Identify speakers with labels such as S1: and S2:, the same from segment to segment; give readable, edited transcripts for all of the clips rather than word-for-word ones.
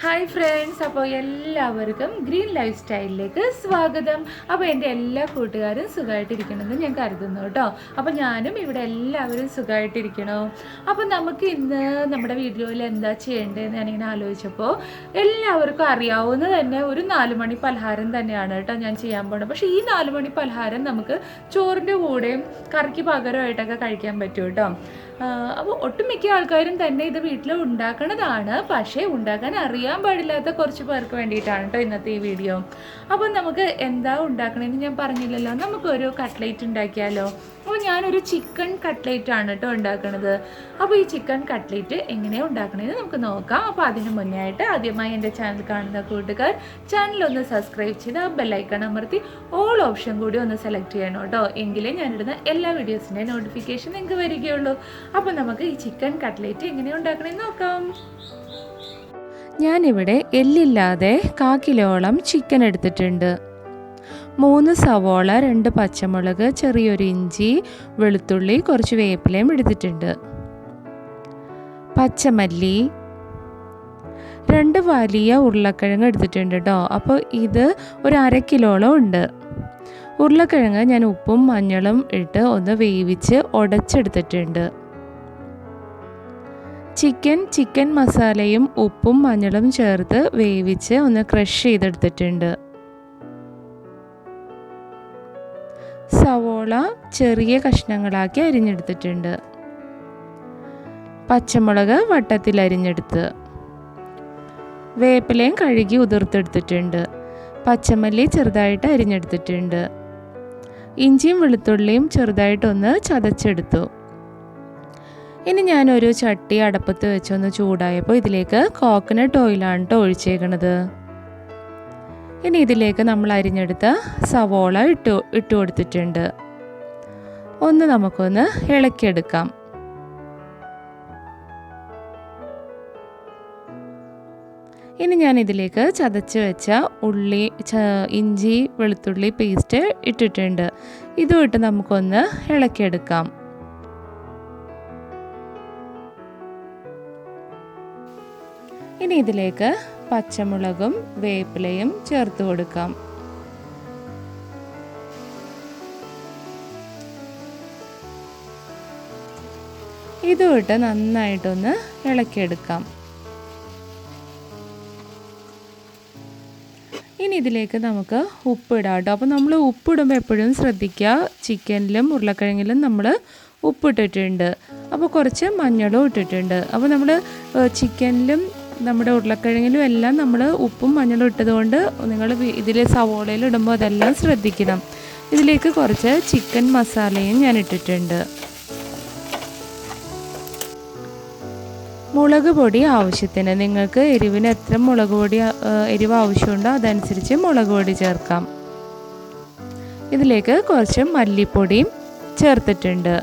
S1: Hi friends, അപ്പോൾ എല്ലാവർക്കും green life സ്റ്റൈലിലേക്ക് സ്വാഗതം. അപ്പോൾ എൻ്റെ എല്ലാ കൂട്ടുകാരും സുഖമായിട്ടിരിക്കണമെന്ന് ഞാൻ കരുതുന്നു കേട്ടോ. അപ്പോൾ ഞാനും ഇവിടെ എല്ലാവരും സുഖമായിട്ടിരിക്കണോ. അപ്പോൾ നമുക്ക് ഇന്ന് നമ്മുടെ വീഡിയോയിൽ എന്താ ചെയ്യേണ്ടതെന്ന് ഞാനിങ്ങനെ ആലോചിച്ചപ്പോൾ എല്ലാവർക്കും അറിയാവുന്ന തന്നെ ഒരു 4 മണി പലഹാരം തന്നെയാണ് കേട്ടോ ഞാൻ ചെയ്യാൻ പോകുന്നത്. പക്ഷേ ഈ 4 മണി പലഹാരം നമുക്ക് ചോറിൻ്റെ കൂടെയും കറിക്ക് പകരമായിട്ടൊക്കെ കഴിക്കാൻ പറ്റും കേട്ടോ. അപ്പോൾ ഒട്ടുമിക്ക ആൾക്കാരും തന്നെ ഇത് വീട്ടിൽ ഉണ്ടാക്കണതാണ്, പക്ഷേ ഉണ്ടാക്കാൻ അറിയാൻ പാടില്ലാത്ത കുറച്ച് പേർക്ക് വേണ്ടിയിട്ടാണ് കേട്ടോ ഇന്നത്തെ ഈ വീഡിയോ. അപ്പോൾ നമുക്ക് എന്താ ഉണ്ടാക്കണമെന്ന് ഞാൻ പറഞ്ഞില്ലല്ലോ, നമുക്കൊരു കട്ട്ലേറ്റ് ഉണ്ടാക്കിയാലോ. അപ്പോൾ ഞാനൊരു ചിക്കൻ കട്ട്ലേറ്റ് ആണ് കേട്ടോ ഉണ്ടാക്കുന്നത്. അപ്പോൾ ഈ ചിക്കൻ കട്ട്ലേറ്റ് എങ്ങനെയാണ് ഉണ്ടാക്കണമെന്ന് നമുക്ക് നോക്കാം. അപ്പോൾ അതിന് മുന്നേ ആയിട്ട് ആദ്യമായി എൻ്റെ ചാനൽ കാണുന്ന കൂട്ടുകാർ ചാനലൊന്ന് സബ്സ്ക്രൈബ് ചെയ്ത് ആ ബെല്ലൈക്കൺ അമർത്തി ഓൾ ഓപ്ഷൻ കൂടി ഒന്ന് സെലക്ട് ചെയ്യണം കേട്ടോ. എങ്കിലേ ഞാനിടുന്ന എല്ലാ വീഡിയോസിൻ്റെ നോട്ടിഫിക്കേഷൻ നിങ്ങൾക്ക് വരികയുള്ളൂ. അപ്പോൾ നമുക്ക് ഈ ചിക്കൻ കട്ട്ലേറ്റ് എങ്ങനെയാണ് ഉണ്ടാക്കണമെന്ന് നോക്കാം. ഞാനിവിടെ എല്ലില്ലാതെ 1/4 കിലോളം ചിക്കൻ എടുത്തിട്ടുണ്ട്. 3 സവോള, 2 പച്ചമുളക്, ചെറിയൊരു ഇഞ്ചി, വെളുത്തുള്ളി, കുറച്ച് വേപ്പിലയും എടുത്തിട്ടുണ്ട്. പച്ചമല്ലി, 2 വലിയ ഉരുളക്കിഴങ്ങ് എടുത്തിട്ടുണ്ട് കേട്ടോ. അപ്പോൾ ഇത് ഒരു 1/2 കിലോളം ഉണ്ട്. ഉരുളക്കിഴങ്ങ് ഞാൻ ഉപ്പും മഞ്ഞളും ഇട്ട് ഒന്ന് വേവിച്ച് ഉടച്ചെടുത്തിട്ടുണ്ട്. ചിക്കൻ മസാലയും ഉപ്പും മഞ്ഞളും ചേർത്ത് വേവിച്ച് ഒന്ന് ക്രഷ് ചെയ്തെടുത്തിട്ടുണ്ട്. സവോള ചെറിയ കഷ്ണങ്ങളാക്കി അരിഞ്ഞെടുത്തിട്ടുണ്ട്. പച്ചമുളക് വട്ടത്തിൽ അരിഞ്ഞെടുത്ത്, വേപ്പിലയും കഴുകി ഉതിർത്തെടുത്തിട്ടുണ്ട്. പച്ചമല്ലി ചെറുതായിട്ട് അരിഞ്ഞെടുത്തിട്ടുണ്ട്. ഇഞ്ചിയും വെളുത്തുള്ളിയും ചെറുതായിട്ടൊന്ന് ചതച്ചെടുത്തു. ഇനി ഞാനൊരു ചട്ടി അടപ്പത്ത് വെച്ചൊന്ന് ചൂടായപ്പോൾ ഇതിലേക്ക് കോക്കനട്ട് ഓയിലാണ് കേട്ടോ ഒഴിച്ചേക്കണത്. ഇനി ഇതിലേക്ക് നമ്മൾ അരിഞ്ഞെടുത്ത സവോള ഇട്ട് കൊടുത്തിട്ടുണ്ട്. ഒന്ന് നമുക്കൊന്ന് ഇളക്കിയെടുക്കാം. ഇനി ഞാൻ ഇതിലേക്ക് ചതച്ച് വെച്ച ഇഞ്ചി വെളുത്തുള്ളി പേസ്റ്റ് ഇട്ടിട്ടുണ്ട്. ഇതും ഇട്ട് നമുക്കൊന്ന് ഇളക്കിയെടുക്കാം. ഇനി ഇതിലേക്ക് പച്ചമുളകും വേപ്പിലയും ചേർത്ത് കൊടുക്കാം. ഇതും ഇട്ട് നന്നായിട്ടൊന്ന് ഇളക്കിയെടുക്കാം. ഇനി ഇതിലേക്ക് നമുക്ക് ഉപ്പിടാം കേട്ടോ. അപ്പോൾ നമ്മൾ ഉപ്പിടുമ്പോൾ എപ്പോഴും ശ്രദ്ധിക്കുക, ചിക്കനിലും ഉരുളക്കിഴങ്ങിലും നമ്മൾ ഉപ്പിട്ടിട്ടുണ്ട്. അപ്പോൾ കുറച്ച് മഞ്ഞളും ഇട്ടിട്ടുണ്ട്. അപ്പോൾ നമ്മൾ ചിക്കനിലും നമ്മുടെ ഉരുളക്കിഴങ്ങിലും എല്ലാം നമ്മൾ ഉപ്പും മഞ്ഞളും ഇട്ടതുകൊണ്ട് നിങ്ങൾ ഇതിൽ സവോളയിൽ ഇടുമ്പോൾ അതെല്ലാം ശ്രദ്ധിക്കണം. ഇതിലേക്ക് കുറച്ച് ചിക്കൻ മസാലയും ഞാൻ ഇട്ടിട്ടുണ്ട്. മുളക് പൊടി ആവശ്യത്തിന്, നിങ്ങൾക്ക് എരിവിന് എത്ര എരിവ് ആവശ്യമുണ്ടോ അതനുസരിച്ച് മുളക് പൊടി ചേർക്കാം. ഇതിലേക്ക് കുറച്ച് മല്ലിപ്പൊടിയും ചേർത്തിട്ടുണ്ട്.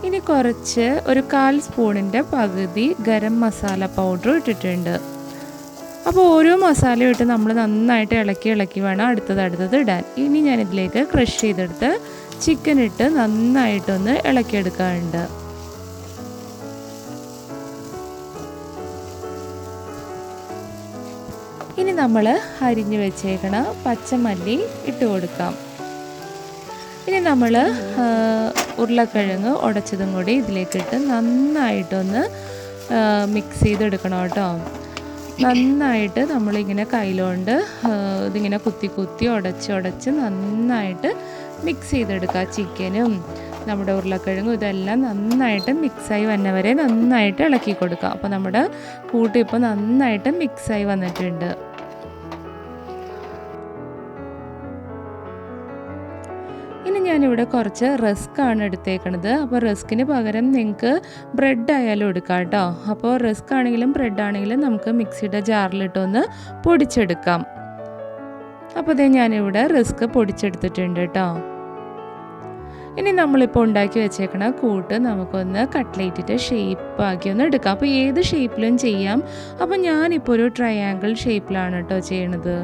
S1: ഇനി കുറച്ച് ഒരു 1/4 സ്പൂണിൻ്റെ പകുതി ഗരം മസാല പൗഡർ ഇട്ടിട്ടുണ്ട്. അപ്പോൾ ഓരോ മസാലയും ഇട്ട് നമ്മൾ നന്നായിട്ട് ഇളക്കി വേണം അടുത്തത് ഇടാൻ. ഇനി ഞാനിതിലേക്ക് ക്രഷ് ചെയ്തെടുത്ത് ചിക്കൻ ഇട്ട് നന്നായിട്ടൊന്ന് ഇളക്കിയെടുക്കാറുണ്ട്. ഇനി നമ്മൾ അരിഞ്ഞു വെച്ചേക്കണ പച്ചമല്ലി ഇട്ട് കൊടുക്കാം. ഇനി നമ്മൾ ഉരുളക്കിഴങ്ങ് ഉടച്ചതും കൂടി ഇതിലേക്കിട്ട് നന്നായിട്ടൊന്ന് മിക്സ് ചെയ്തെടുക്കണം കേട്ടോ. നന്നായിട്ട് നമ്മളിങ്ങനെ കയ്യിലുകൊണ്ട് ഇതിങ്ങനെ കുത്തി ഉടച്ച് നന്നായിട്ട് മിക്സ് ചെയ്തെടുക്കുക. ചിക്കനും നമ്മുടെ ഉരുളക്കിഴങ്ങും ഇതെല്ലാം നന്നായിട്ട് മിക്സായി വന്നവരെ നന്നായിട്ട് ഇളക്കി കൊടുക്കുക. അപ്പോൾ നമ്മുടെ കൂട്ട് ഇപ്പോൾ നന്നായിട്ട് മിക്സായി വന്നിട്ടുണ്ട്. ഇനി ഞാനിവിടെ കുറച്ച് റസ്ക്കാണ് എടുത്തേക്കണത്. അപ്പോൾ റസ്കിന് പകരം നിങ്ങൾക്ക് ബ്രെഡ് ആയാലും എടുക്കാം കേട്ടോ. അപ്പോൾ റസ്ക് ആണെങ്കിലും ബ്രെഡ് ആണെങ്കിലും നമുക്ക് മിക്സിയുടെ ജാറിലിട്ടൊന്ന് പൊടിച്ചെടുക്കാം. അപ്പോൾ ഇതേ ഞാനിവിടെ റസ്ക് പൊടിച്ചെടുത്തിട്ടുണ്ട് കേട്ടോ. ഇനി നമ്മളിപ്പോൾ ഉണ്ടാക്കി വെച്ചേക്കണ കൂട്ട് നമുക്കൊന്ന് കട്ട്ലേറ്റിൻ്റെ ഷേപ്പാക്കി ഒന്ന് എടുക്കാം. അപ്പോൾ ഏത് ഷേപ്പിലും ചെയ്യാം. അപ്പോൾ ഞാനിപ്പോൾ ഒരു ട്രയാങ്കിൾ ഷേപ്പിലാണ് കേട്ടോ ചെയ്യണത്.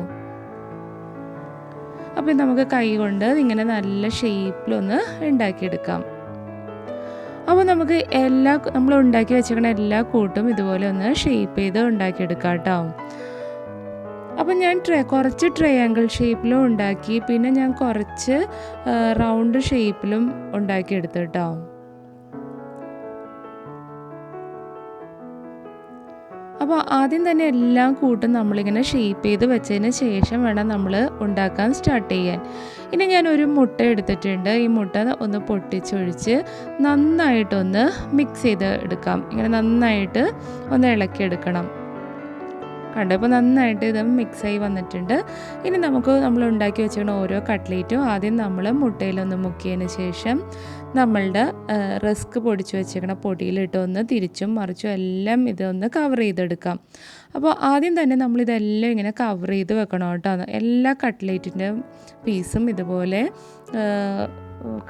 S1: അപ്പോൾ നമുക്ക് കൈ കൊണ്ട് ഇങ്ങനെ നല്ല ഷേപ്പിലൊന്ന് ഉണ്ടാക്കിയെടുക്കാം. അപ്പോൾ നമുക്ക് നമ്മൾ ഉണ്ടാക്കി വെച്ചിരിക്കുന്ന എല്ലാ കൂട്ടും ഇതുപോലെ ഒന്ന് ഷേപ്പ് ചെയ്ത് ഉണ്ടാക്കിയെടുക്കാം കേട്ടോ. അപ്പം ഞാൻ കുറച്ച് ട്രയാങ്കിൾ ഷേപ്പിലും ഉണ്ടാക്കി, പിന്നെ ഞാൻ കുറച്ച് റൗണ്ട് ഷേപ്പിലും ഉണ്ടാക്കിയെടുത്തു കേട്ടോ. അപ്പോൾ ആദ്യം തന്നെ എല്ലാം കൂട്ടും നമ്മളിങ്ങനെ ഷേപ്പ് ചെയ്ത് വെച്ചതിന് ശേഷം വേണം നമ്മൾ ഉണ്ടാക്കാൻ സ്റ്റാർട്ട് ചെയ്യാൻ. ഇനി ഞാൻ ഒരു മുട്ട എടുത്തിട്ടുണ്ട്. ഈ മുട്ട ഒന്ന് പൊട്ടിച്ചൊഴിച്ച് നന്നായിട്ടൊന്ന് മിക്സ് ചെയ്ത് എടുക്കാം. ഇങ്ങനെ നന്നായിട്ട് ഒന്ന് ഇളക്കിയെടുക്കണം. കണ്ടോ, ഇപ്പോൾ നന്നായിട്ട് ഇത് മിക്സായി വന്നിട്ടുണ്ട്. ഇനി നമ്മൾ ഉണ്ടാക്കി വെച്ചിരിക്കുന്ന ഓരോ കട്ട്ലേറ്റും ആദ്യം നമ്മൾ മുട്ടയിലൊന്ന് മുക്കിയതിന് ശേഷം നമ്മളുടെ റസ്ക് പൊടിച്ച് വെച്ചിരിക്കുന്ന പൊടിയിലിട്ട് ഒന്ന് തിരിച്ചും മറിച്ചും എല്ലാം ഇതൊന്ന് കവർ ചെയ്തെടുക്കാം. അപ്പോൾ ആദ്യം തന്നെ നമ്മളിതെല്ലാം ഇങ്ങനെ കവർ ചെയ്ത് വെക്കണം കേട്ടോ. എല്ലാ കട്ട്ലേറ്റിൻ്റെ പീസും ഇതുപോലെ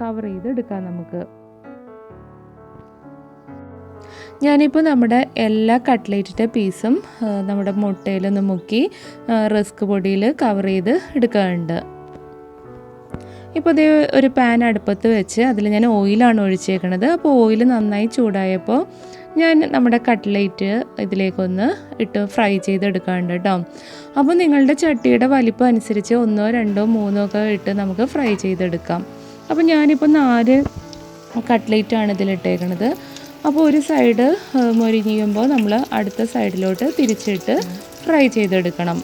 S1: കവർ ചെയ്തെടുക്കാം നമുക്ക്. ഞാനിപ്പോൾ നമ്മുടെ എല്ലാ കട്ട്ലേറ്റിൻ്റെ പീസും നമ്മുടെ മുട്ടയിലൊന്ന് മുക്കി റസ്ക് പൊടിയിൽ കവർ ചെയ്ത് എടുക്കാറുണ്ട്. ഇപ്പോൾ അതേ ഒരു പാൻ അടുപ്പത്ത് വെച്ച് അതിൽ ഞാൻ ഓയിലാണ് ഒഴിച്ചേക്കണത്. അപ്പോൾ ഓയിൽ നന്നായി ചൂടായപ്പോൾ ഞാൻ നമ്മുടെ കട്ട്ലേറ്റ് ഇതിലേക്കൊന്ന് ഇട്ട് ഫ്രൈ ചെയ്തെടുക്കാറുണ്ട് കേട്ടോ. അപ്പോൾ നിങ്ങളുടെ ചട്ടിയുടെ വലിപ്പം അനുസരിച്ച് 1, 2, 3 ഒക്കെ ഇട്ട് നമുക്ക് ഫ്രൈ ചെയ്തെടുക്കാം. അപ്പോൾ ഞാനിപ്പോൾ 4 കട്ട്ലേറ്റാണ് ഇതിലിട്ടേക്കണത്. അപ്പോൾ ഒരു സൈഡ് മൊരിഞ്ഞുമ്പോൾ നമ്മൾ അടുത്ത സൈഡിലോട്ട് തിരിച്ചിട്ട് ഫ്രൈ ചെയ്തെടുക്കണം.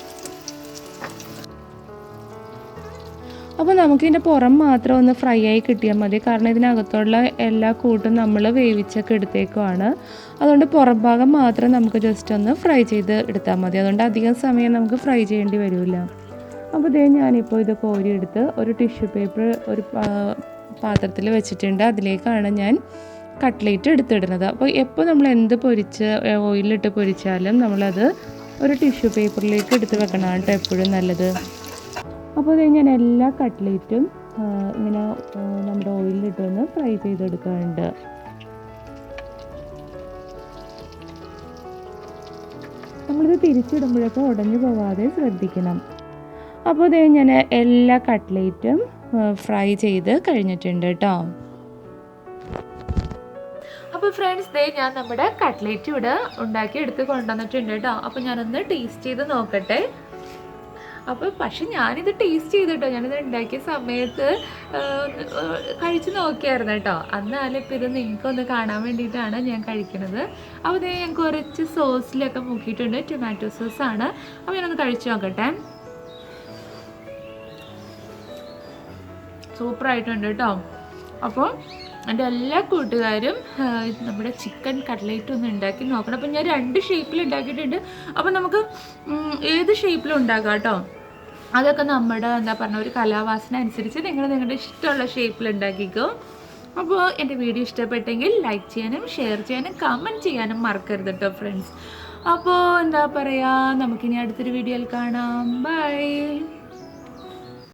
S1: അപ്പോൾ നമുക്കിതിൻ്റെ പുറം മാത്രം ഒന്ന് ഫ്രൈ ആയി കിട്ടിയാൽ മതി. കാരണം ഇതിനകത്തുള്ള എല്ലാ കൂട്ടും നമ്മൾ വേവിച്ചൊക്കെ എടുത്തേക്കുവാണ്. അതുകൊണ്ട് പുറം ഭാഗം മാത്രം നമുക്ക് ജസ്റ്റ് ഒന്ന് ഫ്രൈ ചെയ്ത് എടുത്താൽ മതി. അതുകൊണ്ട് അധികം സമയം നമുക്ക് ഫ്രൈ ചെയ്യേണ്ടി വരില്ല. അപ്പോൾ ഞാനിപ്പോൾ ഇത് കോരിയെടുത്ത് ഒരു ടിഷ്യൂ പേപ്പർ ഒരു പാത്രത്തിൽ വെച്ചിട്ടുണ്ട്. അതിലേക്കാണ് ഞാൻ കട്ട്ലേറ്റ് എടുത്തിടുന്നത്. അപ്പോൾ എപ്പോൾ നമ്മൾ എന്ത് ഓയിലിട്ട് പൊരിച്ചാലും നമ്മളത് ഒരു ടിഷ്യൂ പേപ്പറിലേക്ക് എടുത്ത് വെക്കണം കേട്ടോ, എപ്പോഴും നല്ലത്. അപ്പോൾ ഞാൻ എല്ലാ കട്ട്ലേറ്റും ഇങ്ങനെ നമ്മുടെ ഓയിലിട്ടൊന്ന് ഫ്രൈ ചെയ്തെടുക്കാറുണ്ട്. നമ്മളിത് തിരിച്ചിടുമ്പോഴൊക്കെ ഉടഞ്ഞു പോവാതെ ശ്രദ്ധിക്കണം. അപ്പോൾ ഞാൻ എല്ലാ കട്ട്ലേറ്റും ഫ്രൈ ചെയ്ത് കഴിഞ്ഞിട്ടുണ്ട് കേട്ടോ. അപ്പോൾ ഫ്രണ്ട്സ്, ഞാൻ നമ്മുടെ കട്ട്ലേറ്റ് ഇവിടെ ഉണ്ടാക്കി എടുത്ത് കൊണ്ടുവന്നിട്ടുണ്ട് കേട്ടോ. അപ്പോൾ ഞാനൊന്ന് ടേസ്റ്റ് ചെയ്ത് നോക്കട്ടെ. പക്ഷെ ഞാനിത് ടേസ്റ്റ് ചെയ്തിട്ടോ, ഞാനിത് ഉണ്ടാക്കിയ സമയത്ത് കഴിച്ച് നോക്കിയായിരുന്നു കേട്ടോ. എന്നാലും ഇപ്പോൾ ഇത് നിങ്ങൾക്കൊന്ന് കാണാൻ വേണ്ടിയിട്ടാണ് ഞാൻ കഴിക്കുന്നത്. അപ്പോൾ ഞാൻ കുറച്ച് സോസിലൊക്കെ മുക്കിയിട്ടുണ്ട്. ടൊമാറ്റോ സോസാണ്. അപ്പോൾ ഞാനൊന്ന് കഴിച്ച് നോക്കട്ടെ. സൂപ്പറായിട്ടുണ്ട് കേട്ടോ. അപ്പോൾ എൻ്റെ എല്ലാ കൂട്ടുകാരും നമ്മുടെ ചിക്കൻ കട്ട്ലേറ്റ് ഒന്ന് ഉണ്ടാക്കി നോക്കണം. അപ്പോൾ ഞാൻ 2 ഷേപ്പിൽ ഉണ്ടാക്കിയിട്ടുണ്ട്. അപ്പോൾ നമുക്ക് ഏത് ഷേപ്പിലും ഉണ്ടാക്കാം കേട്ടോ. അതൊക്കെ നമ്മുടെ ഒരു കലാവാസന അനുസരിച്ച് നിങ്ങളുടെ ഇഷ്ടമുള്ള ഷേപ്പിൽ ഉണ്ടാക്കിക്കോ. അപ്പോൾ എൻ്റെ വീഡിയോ ഇഷ്ടപ്പെട്ടെങ്കിൽ ലൈക്ക് ചെയ്യാനും ഷെയർ ചെയ്യാനും കമൻറ്റ് ചെയ്യാനും മറക്കരുത് കേട്ടോ ഫ്രണ്ട്സ്. അപ്പോൾ നമുക്കിനി അടുത്തൊരു വീഡിയോയിൽ കാണാം. ബൈ.